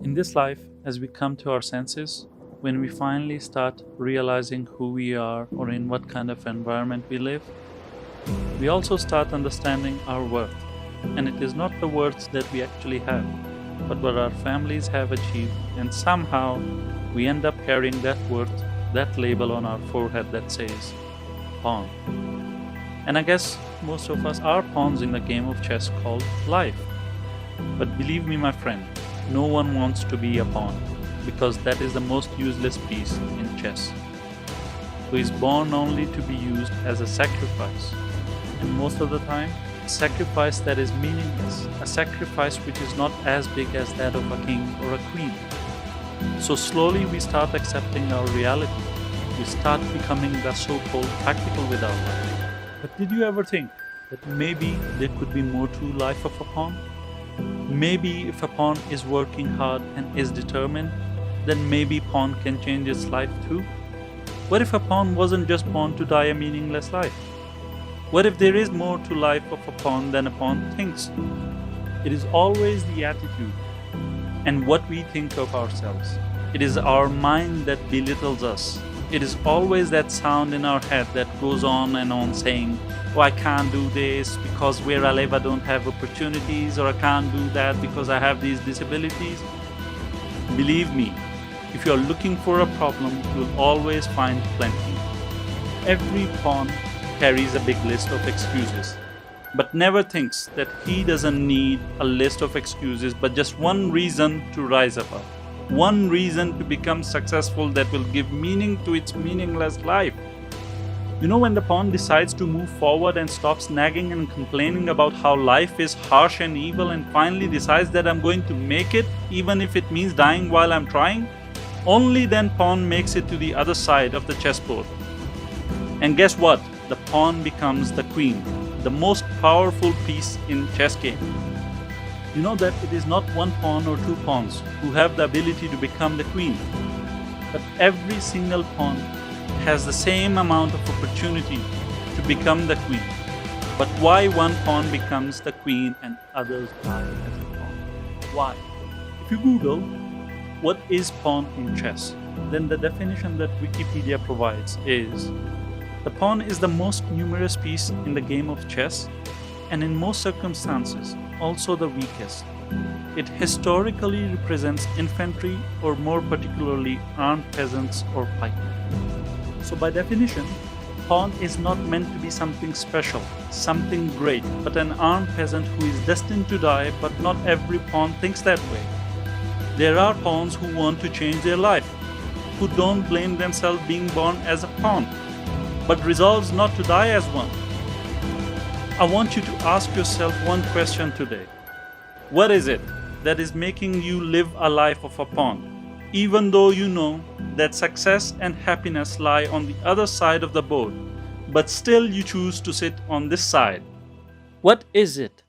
In this life, as we come to our senses, when we finally start realizing who we are or in what kind of environment we live, we also start understanding our worth. And it is not the worth that we actually have, but what our families have achieved, and somehow we end up carrying that worth, that label on our forehead that says pawn. And I guess most of us are pawns in the game of chess called life. But believe me, my friend, no one wants to be a pawn, because that is the most useless piece in chess. Who is born only to be used as a sacrifice, and most of the time, a sacrifice that is meaningless, a sacrifice which is not as big as that of a king or a queen. So slowly we start accepting our reality. We start becoming the so-called practical with our life. But did you ever think that maybe there could be more to life of a pawn? Maybe if a pawn is working hard and is determined, then maybe pawn can change its life too? What if a pawn wasn't just born to die a meaningless life? What if there is more to life of a pawn than a pawn thinks? It is always the attitude and what we think of ourselves. It is our mind that belittles us. It is always that sound in our head that goes on and on saying, oh, I can't do this because where I live I don't have opportunities, or I can't do that because I have these disabilities. Believe me, if you're looking for a problem, you'll always find plenty. Every pawn carries a big list of excuses, but never thinks that he doesn't need a list of excuses, but just one reason to rise above. One reason to become successful that will give meaning to its meaningless life. You know, when the pawn decides to move forward and stops nagging and complaining about how life is harsh and evil, and finally decides that I'm going to make it even if it means dying while I'm trying, only then pawn makes it to the other side of the chessboard. And guess what? The pawn becomes the queen, the most powerful piece in chess game. You know that it is not one pawn or two pawns who have the ability to become the queen, but every single pawn has the same amount of opportunity to become the queen. But why one pawn becomes the queen and others die as a pawn? Why? If you Google what is pawn in chess, then the definition that Wikipedia provides is: the pawn is the most numerous piece in the game of chess, and in most circumstances also the weakest. It historically represents infantry, or more particularly armed peasants or pikemen. So by definition, pawn is not meant to be something special, something great, but an armed peasant who is destined to die. But not every pawn thinks that way. There are pawns who want to change their life, who don't blame themselves being born as a pawn, but resolves not to die as one. I want you to ask yourself one question today. What is it that is making you live a life of a pawn, even though you know that success and happiness lie on the other side of the board, but still you choose to sit on this side? What is it